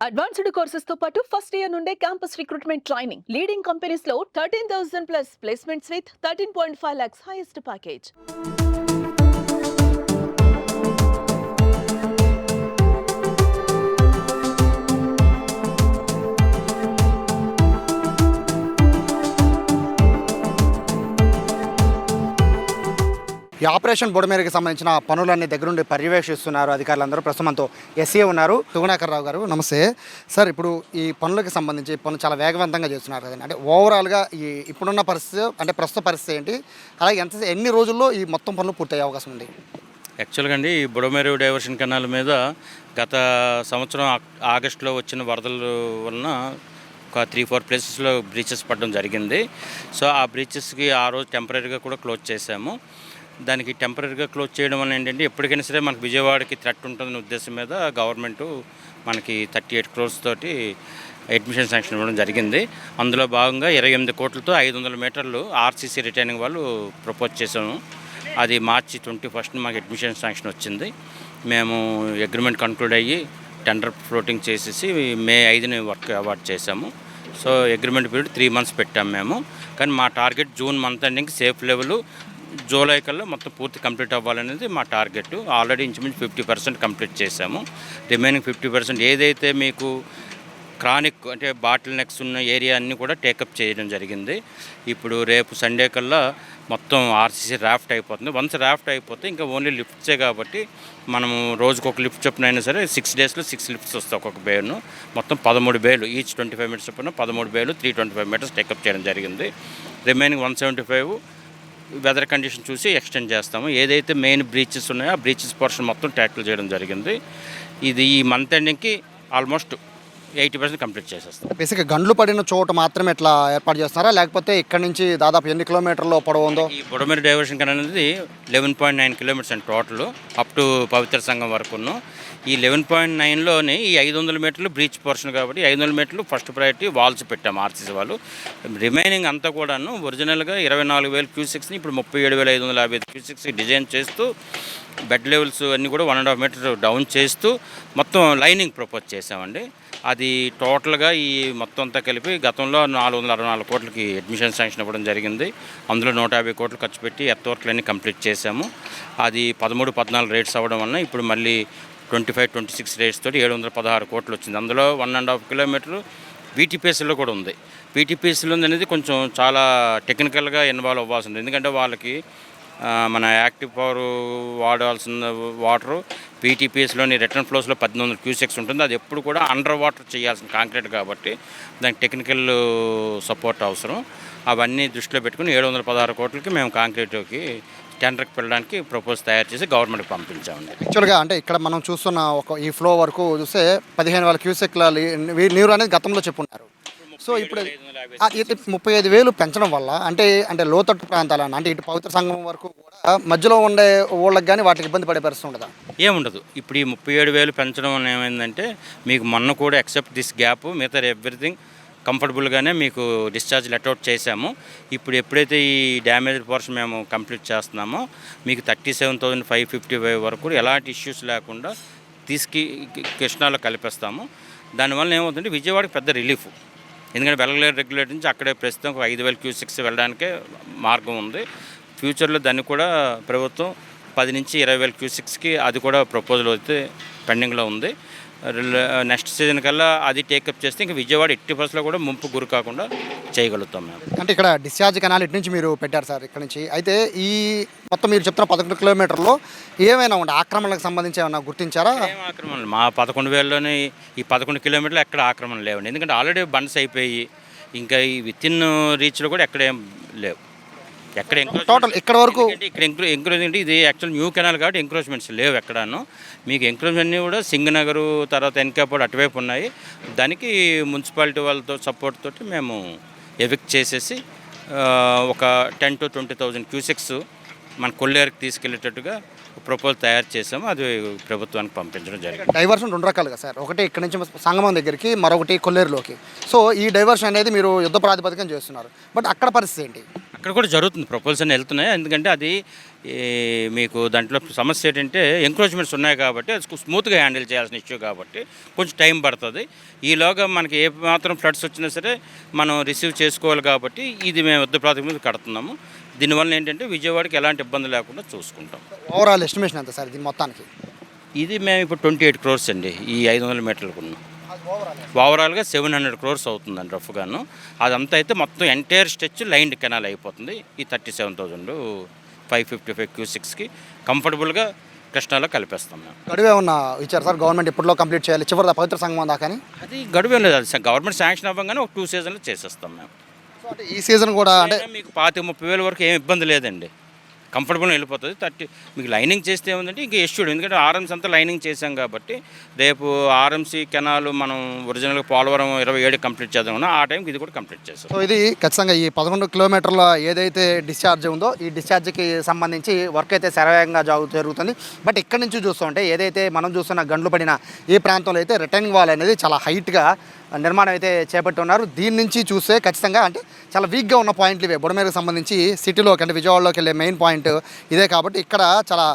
Advanced courses తో పాటు first year నుండే campus recruitment training leading companies లో 13,000 plus placements with 13.5 lakhs highest package. ఈ ఆపరేషన్ బుడమేరుకి సంబంధించిన పనులన్నీ దగ్గరుండి పర్యవేక్షిస్తున్నారు అధికారులందరూ. ప్రస్తుతం మనతో ఎస్ఏ ఉన్నారు, తుగునాకర్ రావు గారు. నమస్తే సార్. ఇప్పుడు ఈ పనులకు సంబంధించి పనులు చాలా వేగవంతంగా చేస్తున్నారు కదండి. అంటే ఓవరాల్గా ఈ ఇప్పుడున్న పరిస్థితి, అంటే ప్రస్తుత పరిస్థితి ఏంటి, అలాగే ఎన్ని రోజుల్లో ఈ మొత్తం పనులు పూర్తయ్యే అవకాశం ఉంది? యాక్చువల్గా అండి, ఈ బుడమేరు డైవర్షన్ కెనాల్ మీద గత సంవత్సరం ఆగస్టులో వచ్చిన వరదల వలన ఒక 3-4 ప్లేసెస్లో బ్రీచెస్ పడడం జరిగింది. సో ఆ బ్రీచెస్కి ఆ రోజు టెంపరీగా కూడా క్లోజ్ చేశాము. దానికి టెంపరీగా క్లోజ్ చేయడం వల్ల ఏంటంటే ఎప్పటికైనా సరే మనకు విజయవాడకి థ్రెట్ ఉంటుందనే ఉద్దేశం మీద గవర్నమెంట్ మనకి 38 crores తోటి అడ్మిషన్ శాంక్షన్ ఇవ్వడం జరిగింది. అందులో భాగంగా 28 కోట్లతో 500 మీటర్లు ఆర్సీసీ రిటైనింగ్ వాళ్ళు ప్రపోజ్ చేశాము. అది మార్చి 21st మాకు అడ్మిషన్ శాంక్షన్ వచ్చింది. మేము అగ్రిమెంట్ కన్క్లూడ్ అయ్యి టెండర్ ఫ్లోటింగ్ చేసేసి మే 5ని వర్క్ అవార్డ్ చేశాము. సో అగ్రిమెంట్ పీరియడ్ 3 months పెట్టాము మేము. కానీ మా target June month ending safe level July కల్లా మొత్తం పూర్తి కంప్లీట్ అవ్వాలనేది మా టార్గెట్. ఆల్రెడీ ఇంచుమించు 50% కంప్లీట్ చేశాము. రిమైనింగ్ 50% ఏదైతే మీకు క్రానిక్ అంటే బాటిల్ నెక్స్ ఉన్న ఏరియా అన్నీ కూడా టేకప్ చేయడం జరిగింది. ఇప్పుడు రేపు సండే కల్లా మొత్తం ఆర్సీసీ రాఫ్ట్ అయిపోతుంది. వన్స్ రాఫ్ట్ అయిపోతే ఇంకా ఓన్లీ లిఫ్ట్సే కాబట్టి మనము రోజుకు ఒక లిఫ్ట్ చొప్పున అయినా సరే 6 daysలో 6 లిఫ్ట్స్ వస్తాయి ఒక్కొక్క బేను. మొత్తం 13 బేలు, ఈచ్ 25 minutes చొప్పున 13 బేలు 325 meters టేకప్ చేయడం జరిగింది. రిమైనింగ్ 175 వెదర్ కండిషన్ చూసి ఎక్స్టెండ్ చేస్తాము. ఏదైతే మెయిన్ బ్రీచెస్ ఉన్నాయో ఆ బ్రీచెస్ పోర్షన్ మొత్తం ట్యాకిల్ చేయడం జరిగింది. ఇది ఈ మంత్ ఎండింగ్కి ఆల్మోస్ట్ 80% కంప్లీట్ చేసేస్తాం. బేసిక్గా గండ్లు పడిన చోట మాత్రమే ఎట్లా ఏర్పాటు చేస్తున్నారా, లేకపోతే ఇక్కడ నుంచి దాదాపు ఎన్ని కిలోమీటర్లో పొడవు ఉందో? ఈ బుడమేరు డైవర్షన్ కెనాల్ అనేది 11.9 kilometers and total up to Pavitra Sangam వరకును. ఈ 11.9లోని ఈ 500 మీటర్లు బ్రీచ్ పోర్షన్ కాబట్టి 500 మీటర్లు ఫస్ట్ ప్రయారిటీ వాల్స్ పెట్టాము ఆర్సీసీ వాళ్ళు. రిమైనింగ్ అంతా కూడాను ఒరిజినల్గా 24,000 క్యూసెక్స్ని ఇప్పుడు 37,550 క్యూసెక్స్ డిజైన్ చేస్తూ బెడ్ లెవెల్స్ అన్నీ కూడా 1.5 meter డౌన్ చేస్తూ మొత్తం లైనింగ్ ప్రపోజ్ చేసామండి. అది టోటల్గా ఈ మొత్తం అంతా కలిపి గతంలో 464 కోట్లకి అడ్మిషన్ శాంక్షన్ ఇవ్వడం జరిగింది. అందులో 150 కోట్లు ఖర్చు పెట్టి ఎర్త్ వర్క్లన్నీ కంప్లీట్ చేశాము. అది 13-14 రేట్స్ అవ్వడం వలన ఇప్పుడు మళ్ళీ 25-26 రేట్స్ తోటి 716 కోట్లు వచ్చింది. అందులో 1.5 kilometer వీటీపీఎస్లో కూడా ఉంది. వీటీపీఎస్లో అనేది కొంచెం చాలా టెక్నికల్గా ఇన్వాల్వ్ అవ్వాల్సి ఉంది. ఎందుకంటే వాళ్ళకి మన యాక్టివ్ పవర్ వాడాల్సిన వాటరు పీటీపీఎస్లోని రిటర్న్ ఫ్లోస్లో 1800 క్యూసెక్స్ ఉంటుంది. అది ఎప్పుడు కూడా అండర్ వాటర్ చేయాల్సిన కాంక్రీట్ కాబట్టి దానికి టెక్నికల్ సపోర్ట్ అవసరం. అవన్నీ దృష్టిలో పెట్టుకుని 716 కోట్లకి మేము కాంక్రీట్కి టెండర్కి వెళ్ళడానికి ప్రపోజ్ తయారు చేసి గవర్నమెంట్కి పంపించామండి. యాక్చువల్గా అంటే ఇక్కడ మనం చూస్తున్న ఈ ఫ్లో వరకు చూస్తే 15,000 క్యూసెక్ల నీరు అనేది గతంలో చెప్పున్నారు. సో ఇప్పుడు 35,000 పెంచడం వల్ల అంటే లోతట్టు ప్రాంతాలను, అంటే ఇటు పవిత్ర సంఘం వరకు కూడా మధ్యలో ఉండే ఊళ్ళకి కానీ వాటికి ఇబ్బంది పడే పరిస్థితి ఉండదా? ఏముండదు. ఇప్పుడు ఈ 37,000 పెంచడం వల్ల ఏమైందంటే మీకు మొన్న కూడా ఎక్సెప్ట్ దిస్ గ్యాప్ మిగతా ఎవ్రీథింగ్ కంఫర్టబుల్గానే మీకు డిశ్చార్జ్ లెట్అవుట్ చేశాము. ఇప్పుడు ఎప్పుడైతే ఈ డ్యామేజ్ పోర్షన్ మేము కంప్లీట్ చేస్తున్నామో మీకు 37,555 వరకు ఎలాంటి ఇష్యూస్ లేకుండా కృష్ణాలో కలిపేస్తాము. దానివల్ల ఏమవుతుందంటే విజయవాడకి పెద్ద రిలీఫ్. ఎందుకంటే వెలగలేరు రెగ్యులేటర్ నుంచి అక్కడే ప్రస్తుతం 5,000 క్యూసెక్స్ వెళ్ళడానికే మార్గం ఉంది. ఫ్యూచర్లో దాన్ని కూడా ప్రభుత్వం 10,000-20,000 క్యూసెక్స్కి అది కూడా ప్రపోజల్ అయితే పెండింగ్లో ఉంది. నెక్స్ట్ సీజన్ కల్లా అది టేకప్ చేస్తే ఇంకా విజయవాడ 80% కూడా ముంపు గురి కాకుండా చేయగలుగుతాం మేము. అంటే ఇక్కడ డిశ్చార్జ్ కెనాల్ ఇటు నుంచి మీరు పెట్టారు సార్, ఇక్కడ నుంచి. అయితే ఈ మొత్తం మీరు చెప్తున్న 11 kilometerలో ఏమైనా ఉండే ఆక్రమణలకు సంబంధించి ఏమైనా గుర్తించారా? ఆక్రమణలు మా 11,000లోనే ఈ 11 kilometers ఎక్కడ ఆక్రమణలు లేవండి. ఎందుకంటే ఆల్రెడీ బండ్స్ అయిపోయి ఇంకా ఈ వితిన్ రీచ్లో కూడా ఎక్కడేం లేవు. ఎక్కడ టోటల్ ఇక్కడ వరకు ఇక్కడ ఎంక్రోచ్మెంట్ ఇది యాక్చువల్ న్యూ కెనాల్ కాబట్టి ఎంక్రోచ్మెంట్స్ లేవు ఎక్కడాను. మీకు ఎంక్రోచ్మెంట్ అన్నీ కూడా సింగనగరు తర్వాత ఎన్కాపూర్ అటువైపు ఉన్నాయి. దానికి మున్సిపాలిటీ వాళ్ళతో సపోర్ట్ తోటి మేము ఎవిక్ట్ చేసేసి ఒక 10,000-20,000 క్యూసెక్స్ మన కొల్లేరుకి తీసుకెళ్లేటట్టుగా ప్రపోజల్ తయారు చేసాము. అది ప్రభుత్వానికి పంపించడం జరిగింది. డైవర్షన్ 2 రకాలుగా సార్. ఒకటి ఇక్కడ నుంచి సంగమం దగ్గరికి, మరొకటి కొల్లేరులోకి. సో ఈ డైవర్షన్ అనేది మీరు యుద్ధ ప్రాతిపదికన చేస్తున్నారు. బట్ అక్కడ పరిస్థితి ఏంటి? అక్కడ కూడా జరుగుతుంది, ప్రపోజల్స్ వెళ్తున్నాయి. ఎందుకంటే అది మీకు దాంట్లో సమస్య ఏంటంటే ఎంక్రోచ్మెంట్స్ ఉన్నాయి కాబట్టి అది స్మూత్గా హ్యాండిల్ చేయాల్సిన ఇష్యూ కాబట్టి కొంచెం టైం పడుతుంది. ఈలోగా మనకి ఏ మాత్రం ఫ్లడ్స్ వచ్చినా సరే మనం రిసీవ్ చేసుకోవాలి కాబట్టి ఇది మేము యుద్ధ ప్రాతిపదిక మీద కడుతున్నాము. దీనివల్ల ఏంటంటే విజయవాడకి ఎలాంటి ఇబ్బంది లేకుండా చూసుకుంటాం. ఓవరాల్ ఎస్టిమేషన్ ఎంత సార్ దీని మొత్తానికి? ఇది మేము ఇప్పుడు 28 crores అండి ఈ 500 మీటర్లకు ఉన్నాం. ఓవరాల్గా 700 crores అవుతుందండి రఫ్గాను. అదంతా అయితే మొత్తం ఎంటైర్ స్ట్రెచ్ లైన్డ్ కెనాల్ అయిపోతుంది. ఈ 37,555 క్యూసిక్స్కి కంఫర్టబుల్గా కృష్ణాలో కలిపేస్తాం మేము. గడువు ఏమన్నా ఇచ్చారు సార్ గవర్నమెంట్ ఎప్పటిలో కంప్లీట్ చేయాలి చివరి పవిత్ర సంగమం దాకా అని? అది గడువేం లేదు, అది గవర్నమెంట్ శాంక్షన్ అవ్వగానే ఒక 2 seasons చేసేస్తాం మేము. సో అంటే ఈ సీజన్ కూడా అంటే మీకు 25,000-30,000 వరకు ఏం ఇబ్బంది లేదండి, కంఫర్టబుల్గా వెళ్ళిపోతుంది. మీకు లైనింగ్ చేస్తే ఏముందంటే ఇంకా ఎష్యూడ్, ఎందుకంటే ఆర్ఎంసీ అంతా లైనింగ్ చేసాం కాబట్టి రేపు ఆర్ఎంసీ కెనాల్ మనం ఒరిజినల్గా పోలవరం 27 కంప్లీట్ చేద్దామన్నా ఆ టైంకి ఇది కూడా కంప్లీట్ చేస్తాం. సో ఇది ఖచ్చితంగా ఈ 11 కిలోమీటర్ల ఏదైతే డిశ్చార్జ్ ఉందో ఈ డిశ్చార్జ్కి సంబంధించి వర్క్ అయితే శరవేగంగా జరుగుతుంది. బట్ ఇక్కడ నుంచి చూస్తుంటే ఏదైతే మనం చూస్తున్న గండ్లు పడిన ఈ ప్రాంతంలో అయితే రిటర్నింగ్ వాల్ అనేది చాలా హైట్గా నిర్మాణం అయితే చేపట్టి ఉన్నారు. దీని నుంచి చూస్తే ఖచ్చితంగా అంటే చాలా వీక్గా ఉన్న పాయింట్లు ఇవే. బుడమేరుకు సంబంధించి సిటీలోకి అంటే విజయవాడలోకి వెళ్ళే మెయిన్ పాయింట్ ఇదే కాబట్టి ఇక్కడ చాలా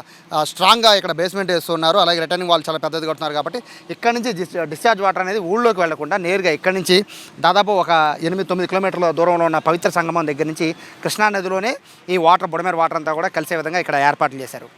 స్ట్రాంగ్గా ఇక్కడ బేస్మెంట్ వేస్తున్నారు. అలాగే రిటర్నింగ్ వాల్ చాలా పెద్దది కడుతున్నారు కాబట్టి ఇక్కడ నుంచి డిశ్చార్జ్ వాటర్ అనేది ఊళ్ళోకి వెళ్లకుండా నేరుగా ఇక్కడ నుంచి దాదాపు ఒక 8-9 కిలోమీటర్ల దూరంలో ఉన్న పవిత్ర సంగమం దగ్గర నుంచి కృష్ణా నదిలోనే ఈ వాటర్ బుడమేరు వాటర్ అంతా కూడా కలిసే విధంగా ఇక్కడ ఏర్పాట్లు చేశారు.